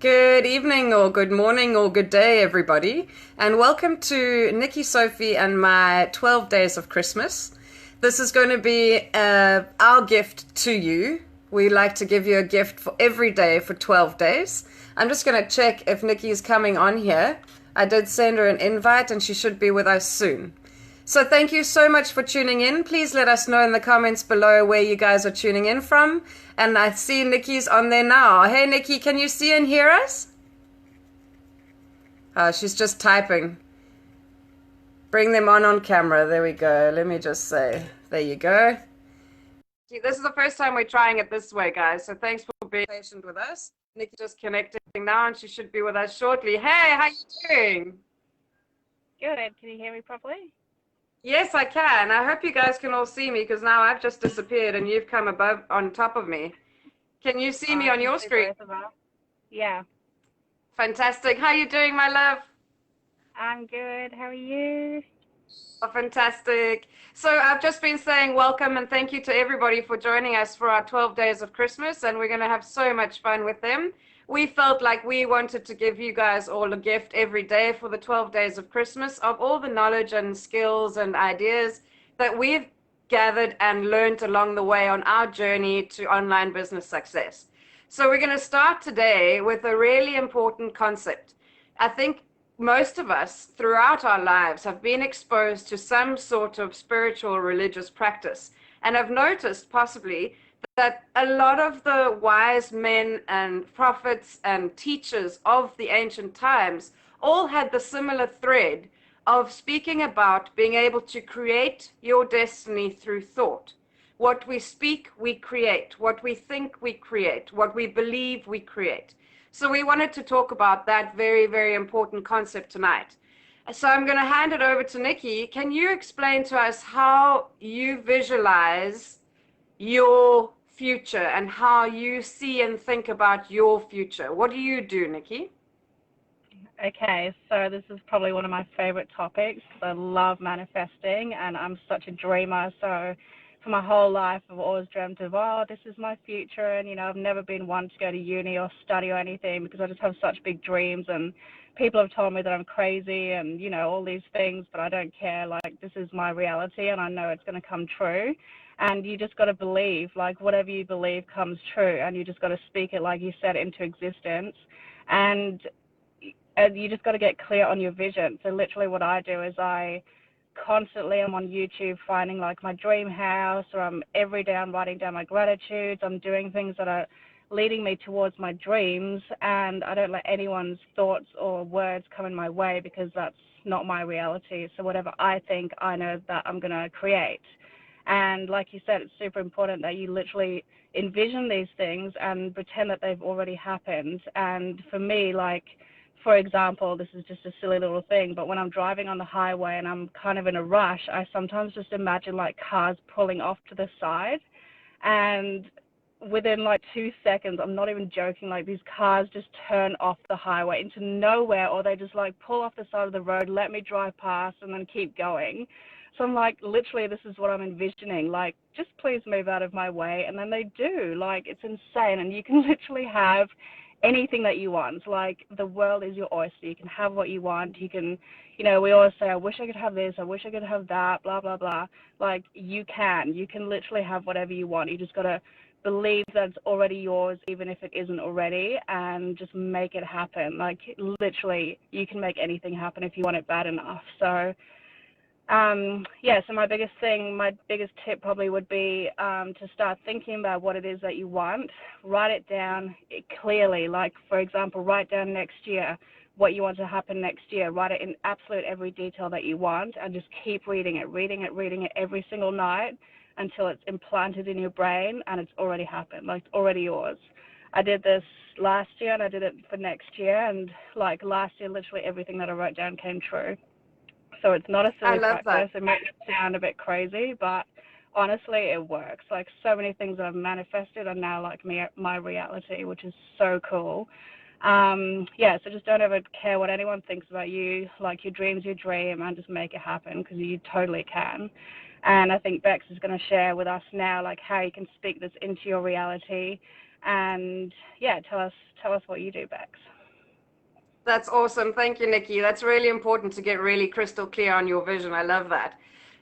Good evening, or good morning, or good day, everybody, and welcome to Nikki, Sophie, and my 12 Days of Christmas. This is going to be our gift to you. We like to give you a gift for every day for 12 days. I'm just going to check if Nikki is coming on here. I did send her an invite, and she should be with us soon. So thank you so much for tuning in. Please let us know in the comments below where you guys are tuning in from. And I see Nikki's on there now. Hey Nikki, can you see and hear us? She's just typing. Bring them on camera. There we go. Let me just say, there you go. This is the first time we're trying it this way, guys. So thanks for being patient with us. Nikki just connecting now, and she should be with us shortly. Hey, how you doing? Good. Can you hear me properly? Yes, I can. I hope you guys can all see me because now I've just disappeared and you've come above on top of me. Can you see me on your screen? Yeah. Fantastic. How you doing, my love? I'm good. How are you? Oh, fantastic. So I've just been saying welcome and thank you to everybody for joining us for our 12 days of Christmas, and we're going to have so much fun with them. We felt like we wanted to give you guys all a gift every day for the 12 days of Christmas of all the knowledge and skills and ideas that we've gathered and learned along the way on our journey to online business success. So we're going to start today with a really important concept. I think most of us throughout our lives have been exposed to some sort of spiritual religious practice and have noticed possibly that a lot of the wise men and prophets and teachers of the ancient times all had the similar thread of speaking about being able to create your destiny through thought. What we speak, we create. What we think, we create. What we believe, we create. So we wanted to talk about that very, very important concept tonight. So I'm going to hand it over to Nikki. Can you explain to us how you visualize your future and how you see and think about your future? What do you do, Nikki? Okay, so this is probably one of my favorite topics because I love manifesting and I'm such a dreamer. So for my whole life, I've always dreamt of, oh, this is my future. And, I've never been one to go to uni or study or anything because I just have such big dreams. And people have told me that I'm crazy and, all these things, but I don't care. Like, this is my reality and I know it's going to come true. And you just got to believe, like, whatever you believe comes true. And you just got to speak it, like you said, into existence. And you just got to get clear on your vision. So literally what I do is I constantly am on YouTube finding like my dream house, or every day I'm writing down my gratitudes. I'm doing things that are leading me towards my dreams, and I don't let anyone's thoughts or words come in my way because that's not my reality. So whatever I think, I know that I'm going to create. And like you said, it's super important that you literally envision these things and pretend that they've already happened. And for me, like, for example, this is just a silly little thing, but when I'm driving on the highway and I'm kind of in a rush, I sometimes just imagine like cars pulling off to the side, and within like 2 seconds, I'm not even joking, like these cars just turn off the highway into nowhere, or they just like pull off the side of the road, let me drive past and then keep going. So I'm like, literally, this is what I'm envisioning. Like, just please move out of my way. And then they do. Like, it's insane. And you can literally have anything that you want. Like, the world is your oyster. You can have what you want. You can, we always say, I wish I could have this. I wish I could have that, blah, blah, blah. Like, you can. You can literally have whatever you want. You just got to believe that it's already yours, even if it isn't already, and just make it happen. Like, literally, you can make anything happen if you want it bad enough. So, so my biggest tip probably would be to start thinking about what it is that you want. Write it down clearly. Like, for example, write down next year what you want to happen next year. Write it in absolute every detail that you want, and just keep reading it every single night until it's implanted in your brain and it's already happened. Like, it's already yours. I did this last year and I did it for next year, and like last year, literally everything that I wrote down came true. So it's not a I silly love practice. that. It makes it sound a bit crazy, but honestly, it works. Like, so many things that I've manifested are now like my reality, which is so cool. So just don't ever care what anyone thinks about you. Like, your dream's your dream, and just make it happen because you totally can. And I think Bex is going to share with us now, like, how you can speak this into your reality And yeah, tell us what you do, Bex. That's awesome. Thank you, Nikki. That's really important to get really crystal clear on your vision. I love that.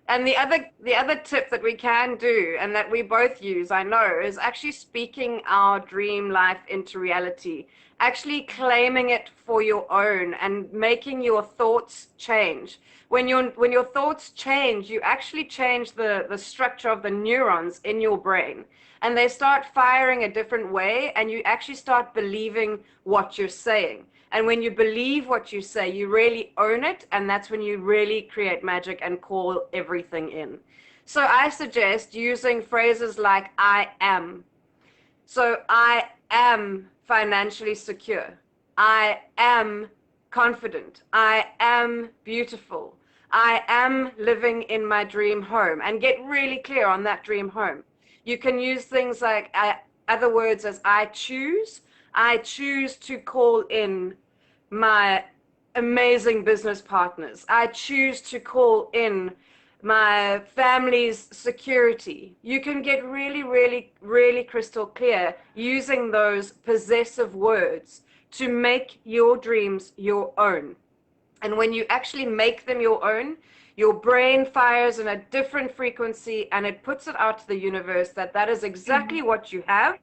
And the other tip that we can do and that we both use, I know, is actually speaking our dream life into reality, actually claiming it for your own and making your thoughts change. When your thoughts change, you actually change the structure of the neurons in your brain. And they start firing a different way, and you actually start believing what you're saying. And when you believe what you say, you really own it, and that's when you really create magic and call everything in. So I suggest using phrases like I am. So I am financially secure. I am confident. I am beautiful. I am living in my dream home, and get really clear on that dream home. You can use things like other words as I choose. I choose to call in my amazing business partners. I choose to call in my family's security. You can get really, really, really crystal clear using those possessive words to make your dreams your own. And when you actually make them your own, your brain fires in a different frequency and it puts it out to the universe that that is exactly what you have,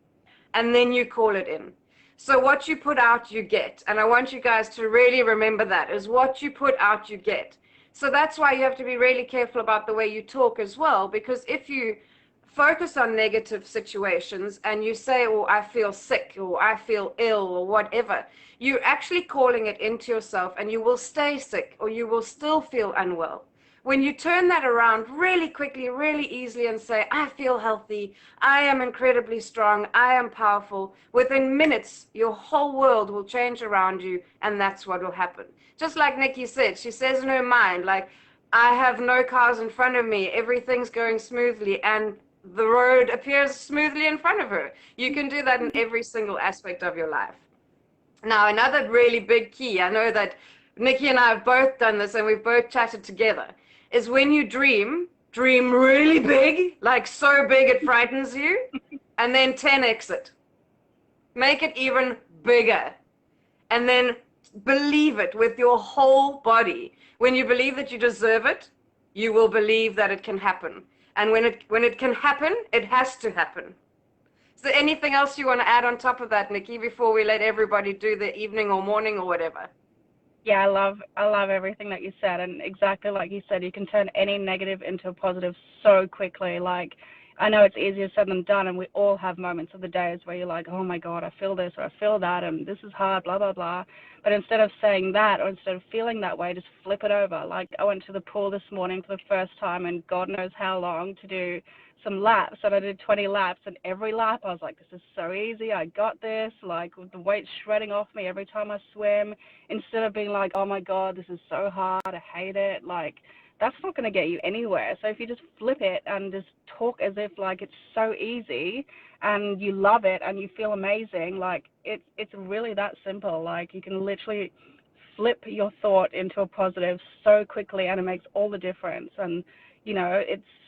and then you call it in. So what you put out, you get. And I want you guys to really remember that is what you put out, you get. So that's why you have to be really careful about the way you talk as well, because if you focus on negative situations and you say, oh, I feel sick or I feel ill or whatever, you're actually calling it into yourself and you will stay sick or you will still feel unwell. When you turn that around really quickly, really easily and say, I feel healthy, I am incredibly strong, I am powerful, within minutes, your whole world will change around you and that's what will happen. Just like Nikki said, she says in her mind, like, I have no cars in front of me, everything's going smoothly, and the road appears smoothly in front of her. You can do that in every single aspect of your life. Now, another really big key, I know that Nikki and I have both done this and we've both chatted together, is when you dream really big, like so big it frightens you, and then 10x it. Make it even bigger. And then believe it with your whole body. When you believe that you deserve it, you will believe that it can happen. And when it can happen, it has to happen. Is there anything else you want to add on top of that, Nikki, before we let everybody do the evening or morning or whatever? Yeah, I love everything that you said, and exactly like you said, you can turn any negative into a positive so quickly. Like, I know it's easier said than done, and we all have moments of the days where you're like, oh my God, I feel this or I feel that, and this is hard, blah, blah, blah. But instead of saying that or instead of feeling that way, just flip it over. Like, I went to the pool this morning for the first time in God knows how long to do some laps, and I did 20 laps, and every lap I was like, this is so easy, I got this, like with the weight shredding off me every time I swim, instead of being like, oh my God, this is so hard, I hate it, like that's not going to get you anywhere. So if you just flip it and just talk as if like it's so easy and you love it and you feel amazing, like it's really that simple. Like you can literally flip your thought into a positive so quickly and it makes all the difference. And you know,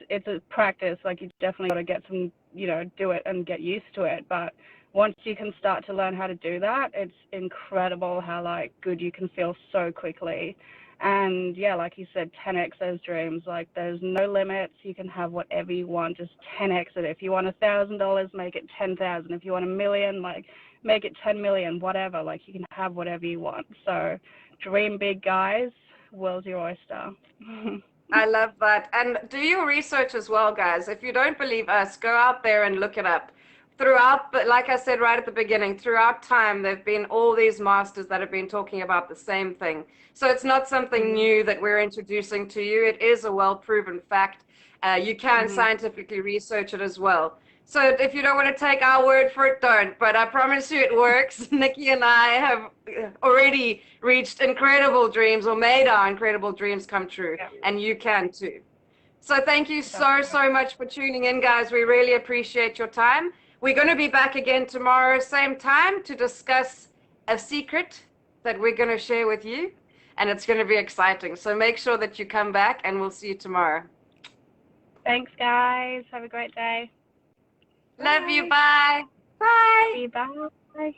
it's a practice. Like you definitely got to get some, you know, do it and get used to it. But once you can start to learn how to do that, it's incredible how like good you can feel so quickly. And yeah, like you said, 10x those dreams. Like there's no limits. You can have whatever you want. Just 10x it. If you want $1,000, make it 10,000. If you want 1,000,000, like make it 10 million. Whatever. Like you can have whatever you want. So dream big, guys. World's your oyster. I love that. And do your research as well, guys. If you don't believe us, go out there and look it up. Throughout, but like I said right at the beginning, throughout time, there've been all these masters that have been talking about the same thing. So it's not something new that we're introducing to you. It is a well-proven fact. You can scientifically research it as well. So if you don't want to take our word for it, don't. But I promise you it works. Nikki and I have already reached incredible dreams or made our incredible dreams come true. Yeah. And you can too. So thank you so much for tuning in, guys. We really appreciate your time. We're going to be back again tomorrow, same time, to discuss a secret that we're going to share with you. And it's going to be exciting. So make sure that you come back and we'll see you tomorrow. Thanks, guys. Have a great day. Love you. Bye. Bye. Bye.